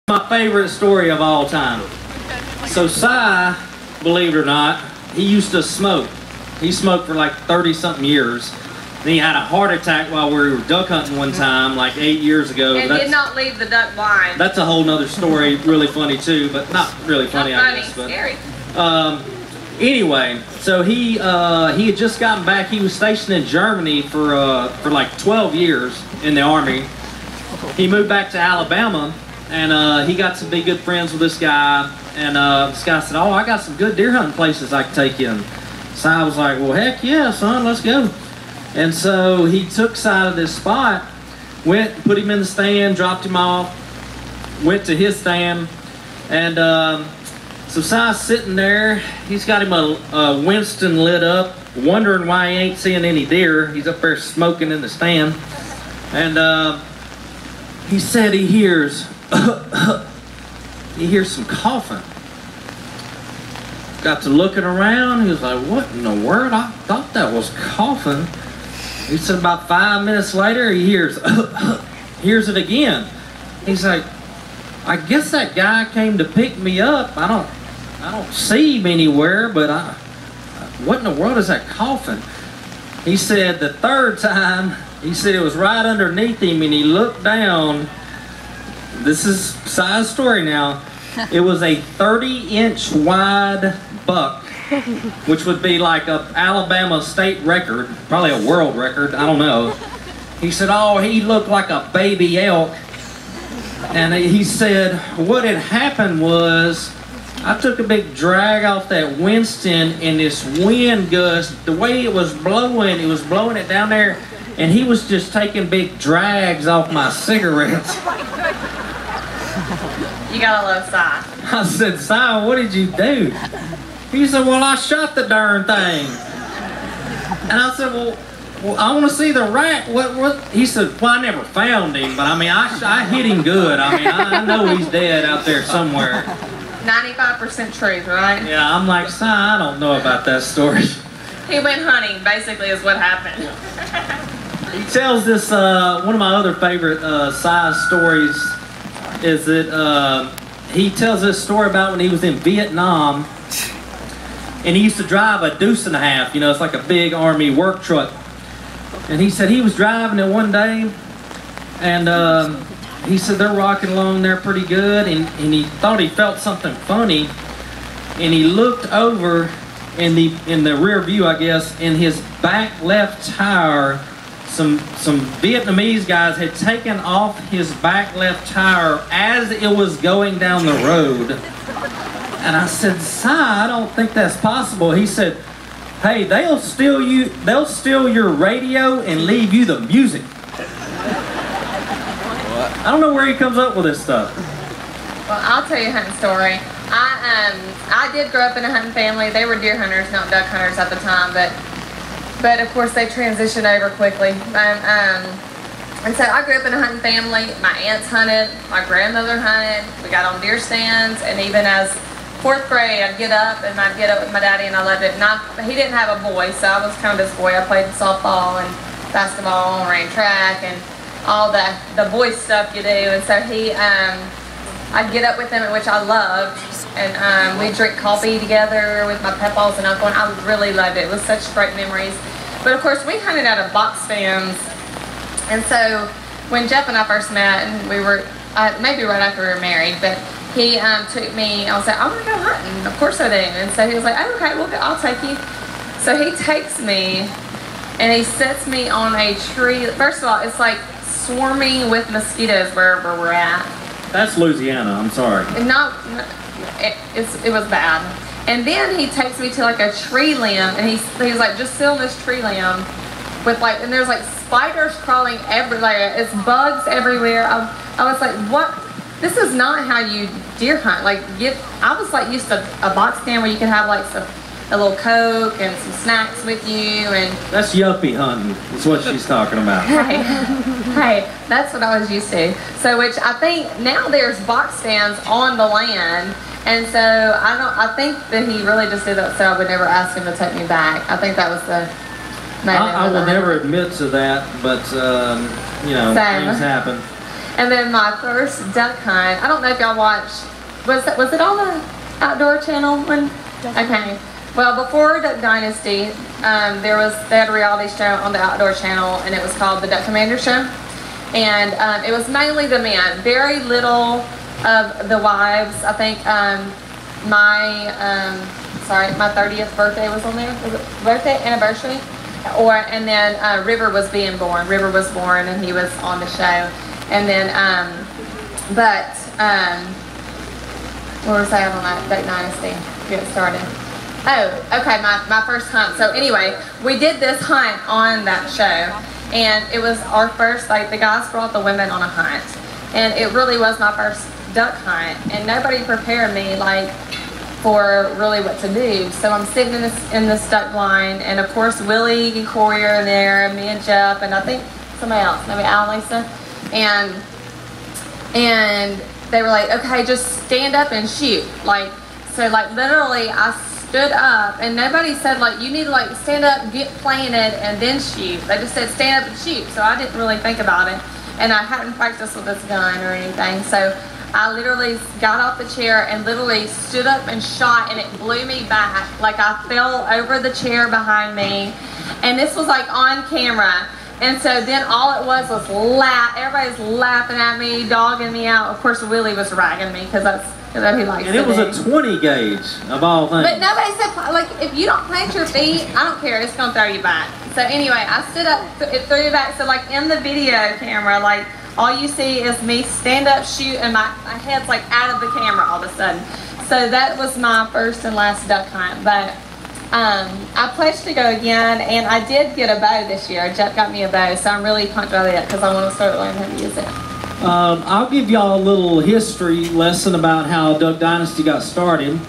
My favorite story of all time. So Si, believe it or not, he used to smoke. He smoked for like 30-something years. Then he had a heart attack while we were duck hunting one time, like 8 years ago. And did not leave the duck blind. That's a whole nother story, really funny too, but not really funny, not I funny, guess. But, scary. Anyway, so he had just gotten back. He was stationed in Germany for like 12 years in the Army. He moved back to Alabama, and he got to be good friends with this guy. And this guy said, "Oh, I got some good deer hunting places I can take you." And Si was like, "Well, heck yeah, son, let's go." And so he took Si to this spot, went, put him in the stand, dropped him off, went to his stand, and so Si's sitting there. He's got him a Winston lit up, wondering why he ain't seeing any deer. He's up there smoking in the stand, and he said he hears some coughing. Got to looking around. He was like, "What in the world? I thought that was coughing." He said about 5 minutes later, he hears it again. He's like, "I guess that guy came to pick me up. I don't see him anywhere, but what in the world is that coughing?" He said the third time, he said it was right underneath him, and he looked down. This is Si's story now. It was a 30-inch wide buck, which would be like a Alabama state record, probably a world record, I don't know. He said, "Oh, he looked like a baby elk." And he said, what had happened was, I took a big drag off that Winston, and this wind gust, the way it was blowing it down there, and he was just taking big drags off my cigarettes. You gotta love Si. I said, "Si, what did you do?" He said, "Well, I shot the darn thing." And I said, well I want to see the rat. What? He said, "Well, I never found him, but I mean, I hit him good. I mean, I know he's dead out there somewhere." 95% truth, right? Yeah, I'm like, "Si, I don't know about that story." He went hunting, basically, is what happened. He tells this, one of my other favorite Si stories is that he tells this story about when he was in Vietnam, and he used to drive a deuce and a half, you know, it's like a big Army work truck. And he said he was driving it one day, and he said they're rocking along there pretty good, and he thought he felt something funny, and he looked over in the rear view, I guess, in his back left tire. Some Vietnamese guys had taken off his back left tire as it was going down the road. And I said, "Si, I don't think that's possible." He said, "Hey, they'll steal your radio and leave you the music." I don't know where he comes up with this stuff. Well, I'll tell you a hunting story. I did grow up in a hunting family. They were deer hunters, not duck hunters at the time, but of course they transitioned over quickly. And so I grew up in a hunting family. My aunts hunted, my grandmother hunted, we got on deer stands, and even as 4th grade I'd get up with my daddy, and I loved it. And he didn't have a boy, so I was kind of his boy. I played softball and basketball and ran track and all the boy stuff you do. And so I'd get up with him, which I loved, and we'd drink coffee together with my papaws and uncle, and I really loved it. It was such great memories. But of course, we hunted out of box stands, and so when Jep and I first met, and we were, maybe right after we were married, but he took me, I was like, "I want to go hunting." Of course I do. And so he was like, "Oh, okay, well, I'll take you." So he takes me, and he sets me on a tree. First of all, it's like swarming with mosquitoes wherever we're at. That's Louisiana, I'm sorry. It was bad. And then he takes me to like a tree limb, and he was like, "Just sit on this tree limb with like," and there's like spiders crawling everywhere. It's bugs everywhere. I was like, "What? This is not how you deer hunt." Like, I was like used to a box stand where you can have like a little Coke and some snacks with you, and that's yuppie hunting. That's what she's talking about. Hey, that's what I was used to. So, which I think now there's box stands on the land, and so I think that he really just did that so I would never ask him to take me back. I think that was the. I will never admit to that, but you know, things happen. And then my first duck hunt, I don't know if y'all watched, was it on the Outdoor Channel? Okay. Well, before Duck Dynasty, they had a reality show on the Outdoor Channel, and it was called the Duck Commander Show. And it was mainly the men, very little of the wives. I think my 30th birthday was on there. Was it birthday, anniversary? And then River was being born. River was born, and he was on the show. And then, what was I on that Duck Dynasty? Get started. Oh, okay, my first hunt. So anyway, we did this hunt on that show, and it was our first, like, the guys brought the women on a hunt, and it really was my first duck hunt, and nobody prepared me, like, for really what to do. So I'm sitting in this duck blind, and of course Willie and Corey are there, and me and Jep, and I think somebody else, maybe Al and Lisa, and they were like, okay, just stand up and shoot. Like, so like literally I stood up, and nobody said like you need to like stand up, get planted, and then shoot. They just said stand up and shoot. So I didn't really think about it, and I hadn't practiced with this gun or anything. So I literally got off the chair and literally stood up and shot, and it blew me back. Like I fell over the chair behind me, and this was like on camera. And so then all it was everybody's laughing at me, dogging me out. Of course, Willie was ragging me because that's what he likes to do. And it was a 20 gauge of all things. But nobody said, like, if you don't plant your feet, I don't care, it's going to throw you back. So anyway, I stood up, it threw me back. So like in the video camera, like all you see is me stand up, shoot, and my head's like out of the camera all of a sudden. So that was my first and last duck hunt. But I pledged to go again, and I did get a bow this year. Jep got me a bow, so I'm really pumped about it because I want to start learning how to use it. I'll give y'all a little history lesson about how Duck Dynasty got started.